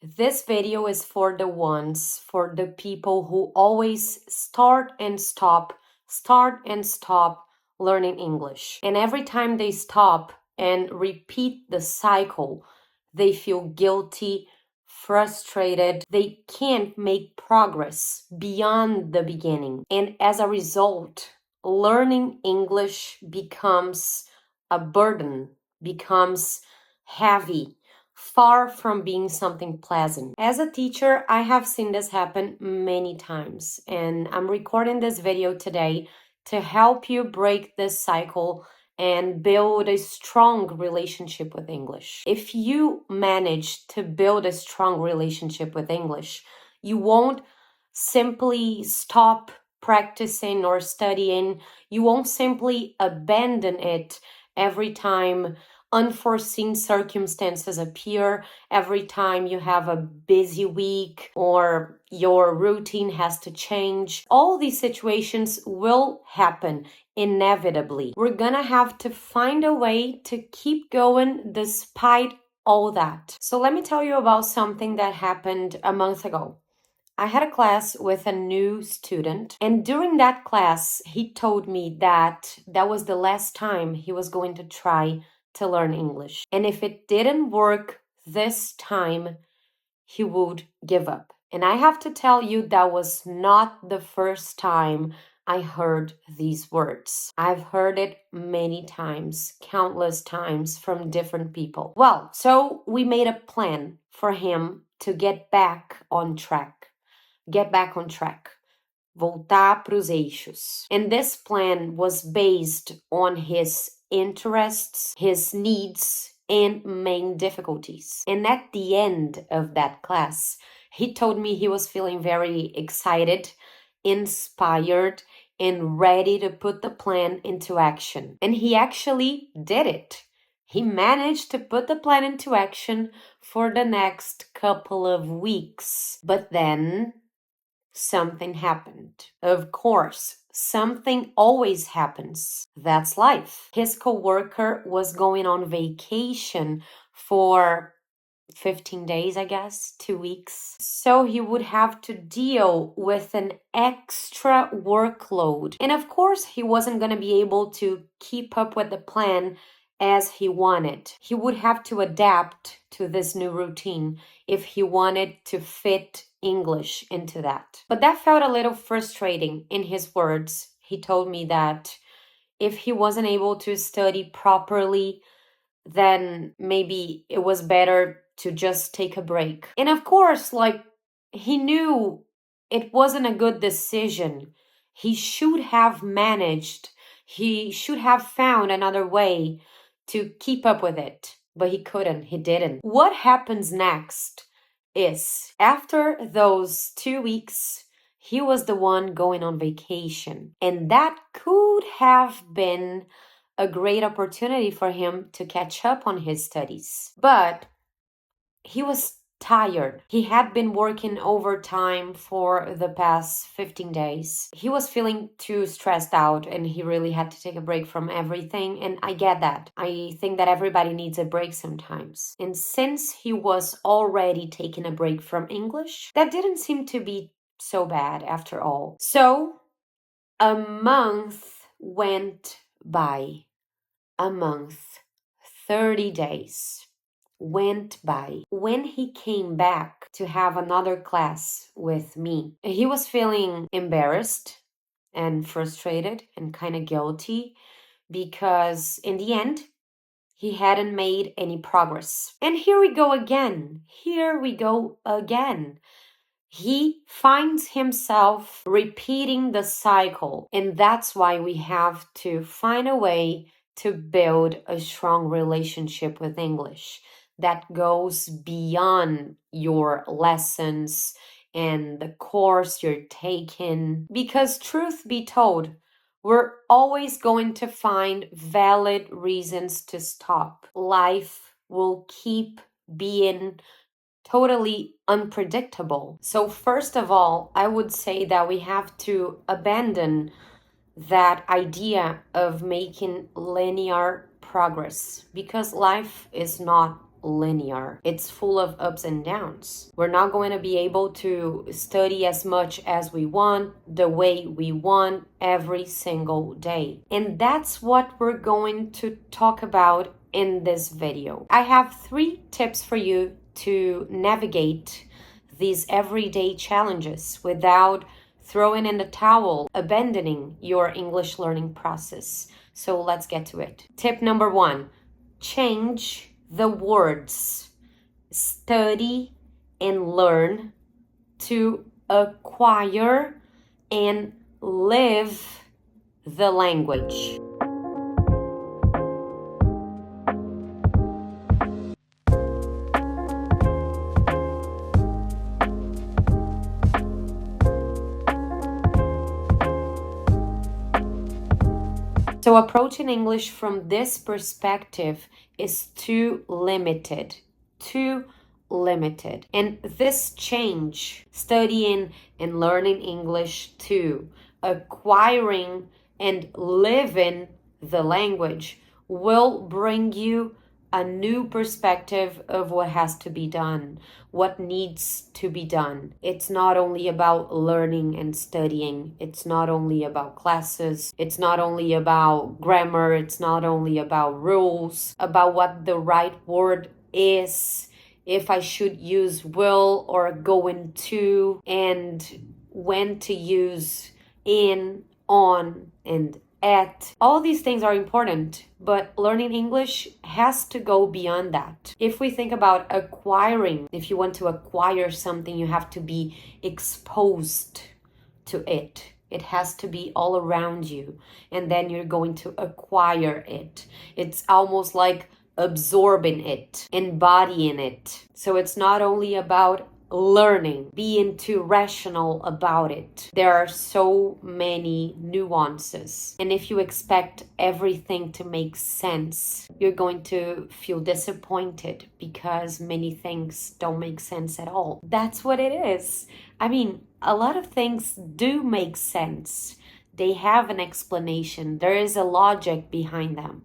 This video is for the people who always start and stop learning English. And every time they stop and repeat the cycle, they feel guilty, frustrated. They can't make progress beyond the beginning. And as a result, learning English becomes a burden, becomes heavy, far from being something pleasant. As a teacher, I have seen this happen many times, and I'm recording this video today to help you break this cycle and build a strong relationship with English. If you manage to build a strong relationship with English, you won't simply stop practicing or studying. You won't simply abandon it every time unforeseen circumstances appear, every time you have a busy week or your routine has to change. All these situations will happen inevitably. We're gonna have to find a way to keep going despite all that. So let me tell you about something that happened a month ago. I had a class with a new student, and during that class, he told me that that was the last time he was going to try to learn English. And if it didn't work this time, he would give up. And I have to tell you, that was not the first time I heard these words. I've heard it many times, countless times from different people. Well, so we made a plan for him to get back on track. Voltar pros eixos. And this plan was based on his interests, his needs, and main difficulties. And at the end of that class, he told me he was feeling very excited, inspired, and ready to put the plan into action. And he actually did it. He managed to put the plan into action for the next couple of weeks. But then something happened. Of course, something always happens. That's life. His coworker was going on vacation for 15 days, I guess, 2 weeks. So he would have to deal with an extra workload. And of course, he wasn't going to be able to keep up with the plan as he wanted. He would have to adapt to this new routine if he wanted to fit English into that. But that felt a little frustrating in his words. He told me that if he wasn't able to study properly, then maybe it was better to just take a break. And of course, he knew it wasn't a good decision. He should have managed, he should have found another way to keep up with it, but he couldn't, he didn't. What happens next is, after those 2 weeks, he was the one going on vacation. And that could have been a great opportunity for him to catch up on his studies. But he was tired. He had been working overtime for the past 15 days. He was feeling too stressed out and he really had to take a break from everything. And I get that. I think that everybody needs a break sometimes. And since he was already taking a break from English, that didn't seem to be so bad after all. So a month went by. A month, 30 days went by. When he came back to have another class with me, he was feeling embarrassed and frustrated and kind of guilty because in the end, he hadn't made any progress. And here we go again. He finds himself repeating the cycle. And that's why we have to find a way to build a strong relationship with English that goes beyond your lessons and the course you're taking. Because truth be told, we're always going to find valid reasons to stop. Life will keep being totally unpredictable. So first of all, I would say that we have to abandon that idea of making linear progress, because life is not linear. It's full of ups and downs. We're not going to be able to study as much as we want, the way we want, every single day. And that's what we're going to talk about in this video. I have 3 tips for you to navigate these everyday challenges without throwing in the towel, abandoning your English learning process. So let's get to it. Tip number 1, change the words study and learn to acquire and live the language. So approaching English from this perspective is too limited. And this change, studying and learning English to acquiring and living the language, will bring you a new perspective of what has to be done, what needs to be done. It's not only about learning and studying. It's not only about classes. It's not only about grammar. It's not only about rules, about what the right word is, if I should use will or going to, and when to use in, on, and at. All these things are important, but learning English has to go beyond that. If we think about acquiring, if you want to acquire something, you have to be exposed to it. It has to be all around you, and then you're going to acquire it. It's almost like absorbing it, embodying it. So it's not only about learning, being too rational about it. There are so many nuances. And if you expect everything to make sense, you're going to feel disappointed because many things don't make sense at all. That's what it is. I mean, a lot of things do make sense. They have an explanation. There is a logic behind them.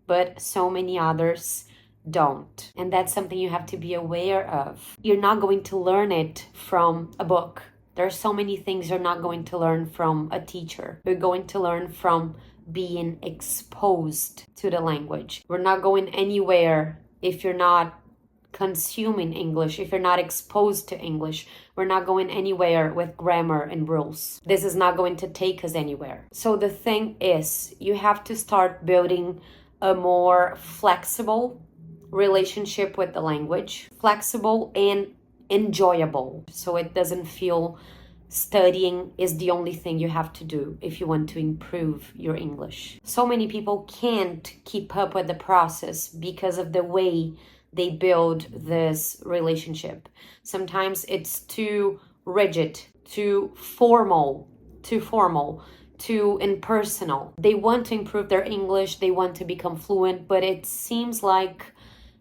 But so many others don't. And that's something you have to be aware of. You're not going to learn it from a book. There are so many things you're not going to learn from a teacher. You're going to learn from being exposed to the language. We're not going anywhere if you're not consuming English, if you're not exposed to English. We're not going anywhere with grammar and rules. This is not going to take us anywhere. So the thing is, you have to start building a more flexible relationship with the language, flexible and enjoyable, so it doesn't feel studying is the only thing you have to do if you want to improve your English. So many people can't keep up with the process because of the way they build this relationship. Sometimes it's too rigid, too formal, too impersonal. They want to improve their English, they want to become fluent, but it seems like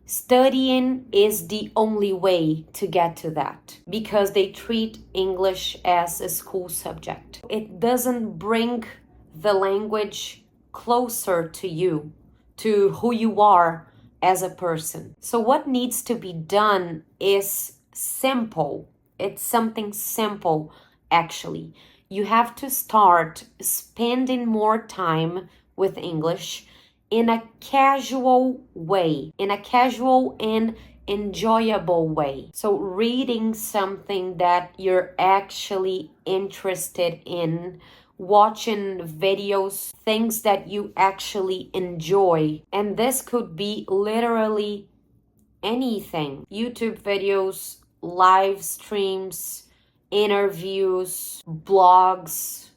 studying is the only way to get to that because they treat English as a school subject. It doesn't bring the language closer to you, to who you are as a person. So what needs to be done is simple. It's something simple, actually. You have to start spending more time with English in a casual way, in a casual and enjoyable way. So reading something that you're actually interested in, watching videos, things that you actually enjoy. And this could be literally anything. YouTube videos, live streams, interviews, blogs,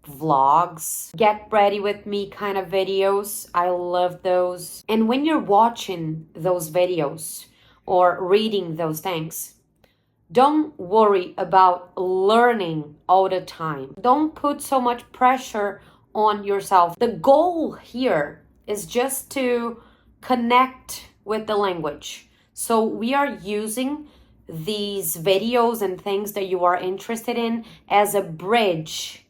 vlogs, get ready with me kind of videos. I love those. And when you're watching those videos or reading those things, don't worry about learning all the time. Don't put so much pressure on yourself. The goal here is just to connect with the language. So we are using these videos and things that you are interested in as a bridge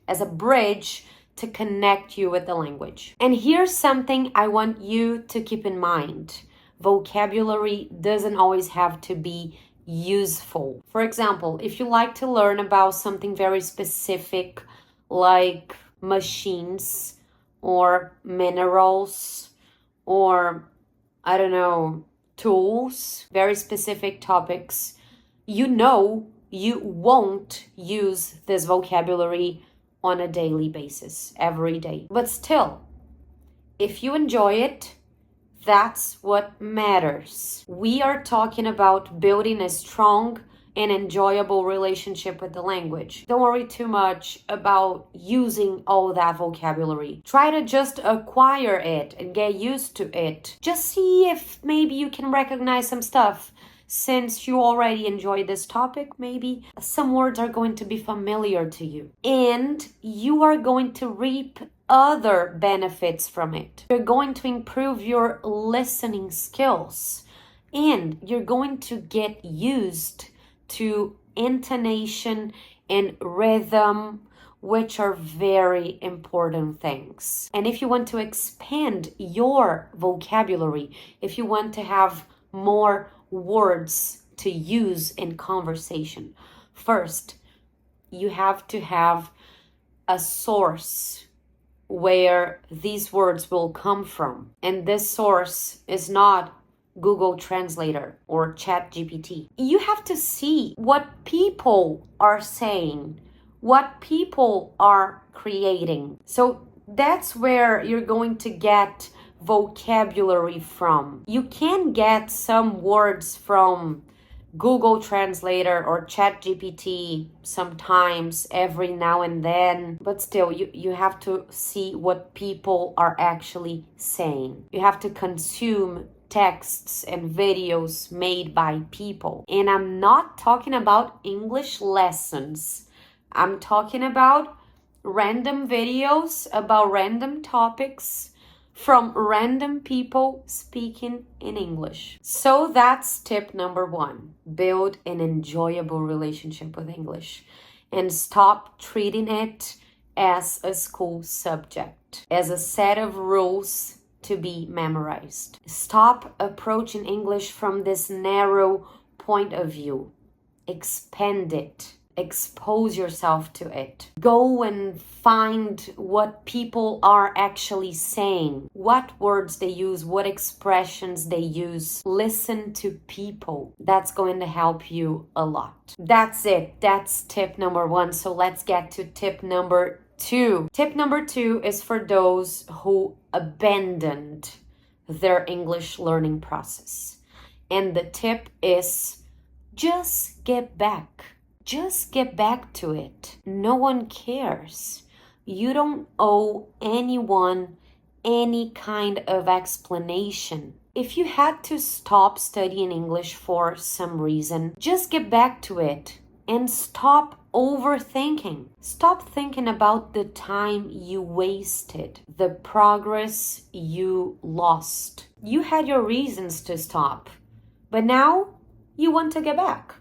to connect you with the language. And here's something I want you to keep in mind. vocabulary doesn't always have to be useful. For example, if you like to learn about something very specific like machines or minerals or, I don't know, tools, very specific topics, you know you won't use this vocabulary on a daily basis, every day. But still, if you enjoy it, that's what matters. We are talking about building a strong and enjoyable relationship with the language. Don't worry too much about using all that vocabulary. Try to just acquire it and get used to it. Just see if maybe you can recognize some stuff. Since you already enjoy this topic, maybe some words are going to be familiar to you. And you are going to reap other benefits from it. You're going to improve your listening skills. And you're going to get used to intonation and rhythm, which are very important things. And if you want to expand your vocabulary, if you want to have more words to use in conversation, first, you have to have a source where these words will come from. And this source is not Google Translator or ChatGPT. You have to see what people are saying, what people are creating. So that's where you're going to get vocabulary from. You can get some words from Google Translator or ChatGPT sometimes, every now and then, but still you have to see what people are actually saying. You have to consume texts and videos made by people. And I'm not talking about English lessons. I'm talking about random videos about random topics from random people speaking in English. So that's tip number 1. Build an enjoyable relationship with English and stop treating it as a school subject, as a set of rules to be memorized. Stop approaching English from this narrow point of view. Expand it. Expose yourself to it. Go and find what people are actually saying, what words they use, what expressions they use. Listen to people. That's going to help you a lot. That's it. That's tip number 1. So let's get to tip number 2. Tip number 2 is for those who abandoned their English learning process. And the tip is just get back. Just get back to it. No one cares. You don't owe anyone any kind of explanation. If you had to stop studying English for some reason, just get back to it and stop overthinking. Stop thinking about the time you wasted, the progress you lost. You had your reasons to stop, but now you want to get back.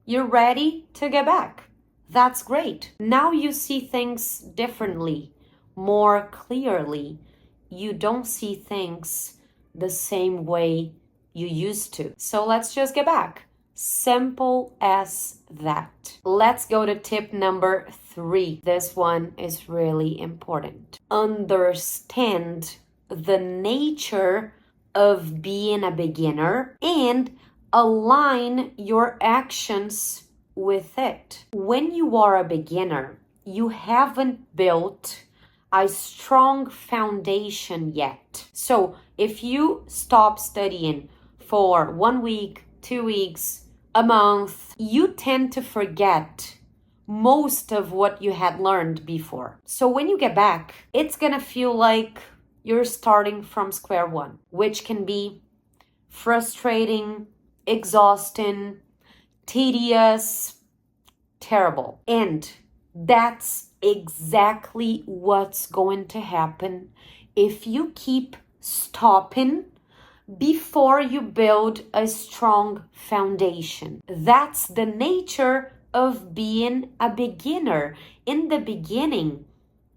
You're ready to get back. That's great. Now you see things differently, more clearly. You don't see things the same way you used to. So let's just get back. Simple as that. Let's go to tip number 3. This one is really important. Understand the nature of being a beginner and align your actions with it. When you are a beginner, you haven't built a strong foundation yet. So if you stop studying for 1 week, 2 weeks, a month, you tend to forget most of what you had learned before. So when you get back, it's gonna feel like you're starting from square one, which can be frustrating, exhausting, tedious, terrible. And that's exactly what's going to happen if you keep stopping before you build a strong foundation. That's the nature of being a beginner. In the beginning,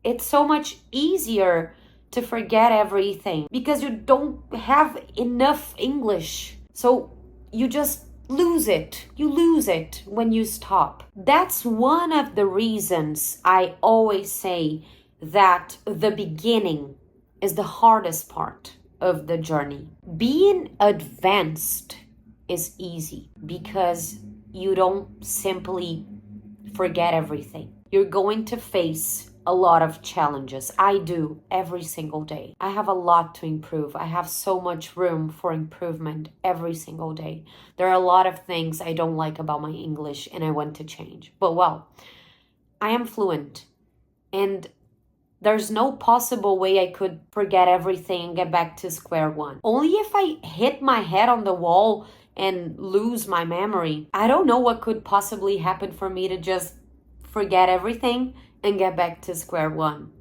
it's so much easier to forget everything because you don't have enough English. So you just lose it. You lose it when you stop. That's one of the reasons I always say that the beginning is the hardest part of the journey. Being advanced is easy because you don't simply forget everything. You're going to face a lot of challenges. I do every single day. I have a lot to improve. I have so much room for improvement every single day. There are a lot of things I don't like about my English and I want to change. But well, I am fluent and there's no possible way I could forget everything and get back to square one. Only if I hit my head on the wall and lose my memory. I don't know what could possibly happen for me to just forget everything and get back to square one.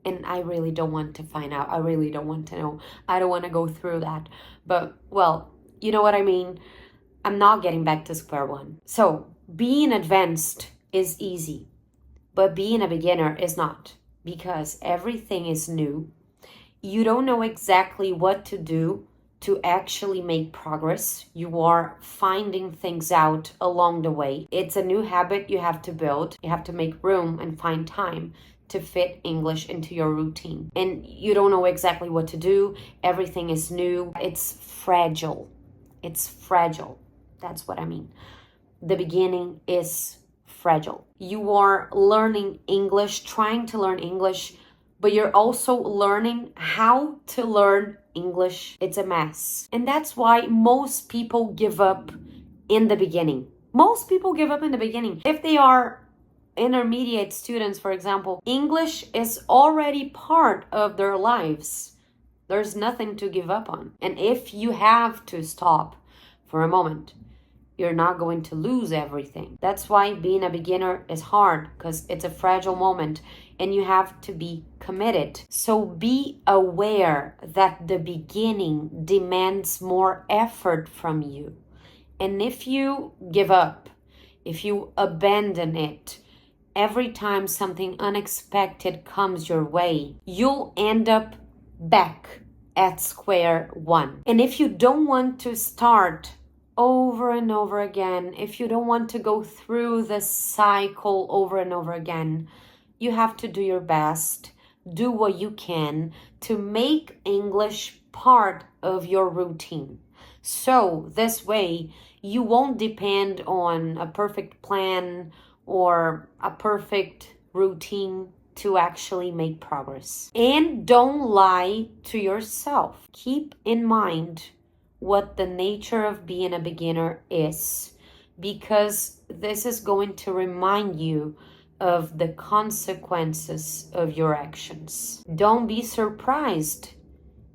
And I really don't want to find out. I really don't want to know. I don't want to go through that. But, well, you know what I mean? I'm not getting back to square one. So, being advanced is easy, but being a beginner is not. Because everything is new. You don't know exactly what to do to actually make progress. You are finding things out along the way. It's a new habit you have to build. You have to make room and find time to fit English into your routine. And you don't know exactly what to do. Everything is new. It's fragile. It's fragile. That's what I mean. The beginning is fragile. You are learning English, trying to learn English, but you're also learning how to learn English. It's a mess. And that's why most people give up in the beginning. Most people give up in the beginning. If they are intermediate students, for example, English is already part of their lives. There's nothing to give up on. And if you have to stop for a moment, you're not going to lose everything. That's why being a beginner is hard, because it's a fragile moment and you have to be committed. So be aware that the beginning demands more effort from you. And if you give up, if you abandon it, every time something unexpected comes your way, you'll end up back at square one. And if you don't want to start over and over again, if you don't want to go through the cycle over and over again, you have to do your best, do what you can to make English part of your routine. So this way, you won't depend on a perfect plan or a perfect routine to actually make progress. And don't lie to yourself. Keep in mind what the nature of being a beginner is, because this is going to remind you of the consequences of your actions. Don't be surprised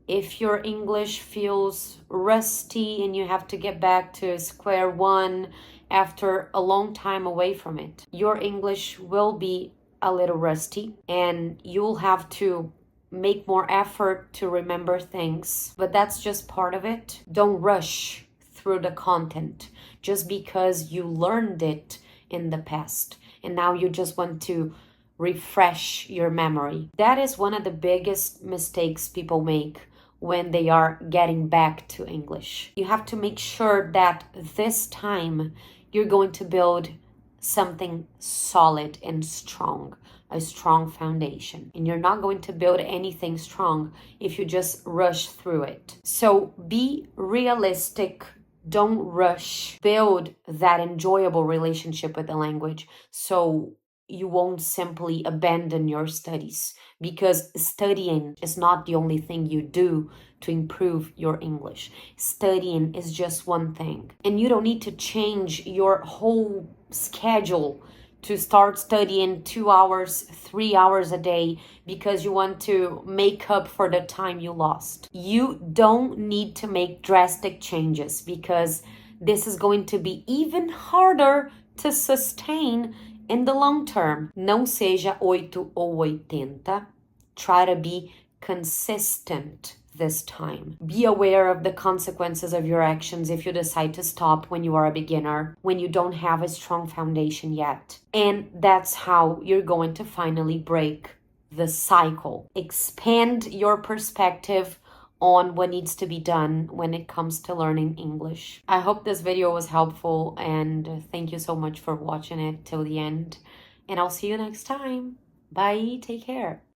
if your English feels rusty and you have to get back to square one after a long time away from it. Your English will be a little rusty and you'll have to make more effort to remember things, but that's just part of it. Don't rush through the content just because you learned it in the past and now you just want to refresh your memory. That is one of the biggest mistakes people make when they are getting back to English. You have to make sure that this time you're going to build something solid and strong, a strong foundation. And you're not going to build anything strong if you just rush through it. So be realistic. Don't rush. Build that enjoyable relationship with the language so you won't simply abandon your studies, because studying is not the only thing you do to improve your English. Studying is just one thing. And you don't need to change your whole schedule to start studying 2 hours, 3 hours a day because you want to make up for the time you lost. You don't need to make drastic changes because this is going to be even harder to sustain in the long term. Não seja 8 ou 80. Try to be consistent this time. Be aware of the consequences of your actions if you decide to stop when you are a beginner, when you don't have a strong foundation yet. And that's how you're going to finally break the cycle. Expand your perspective on what needs to be done when it comes to learning English. I hope this video was helpful, and thank you so much for watching it till the end. And I'll see you next time. Bye. Take care.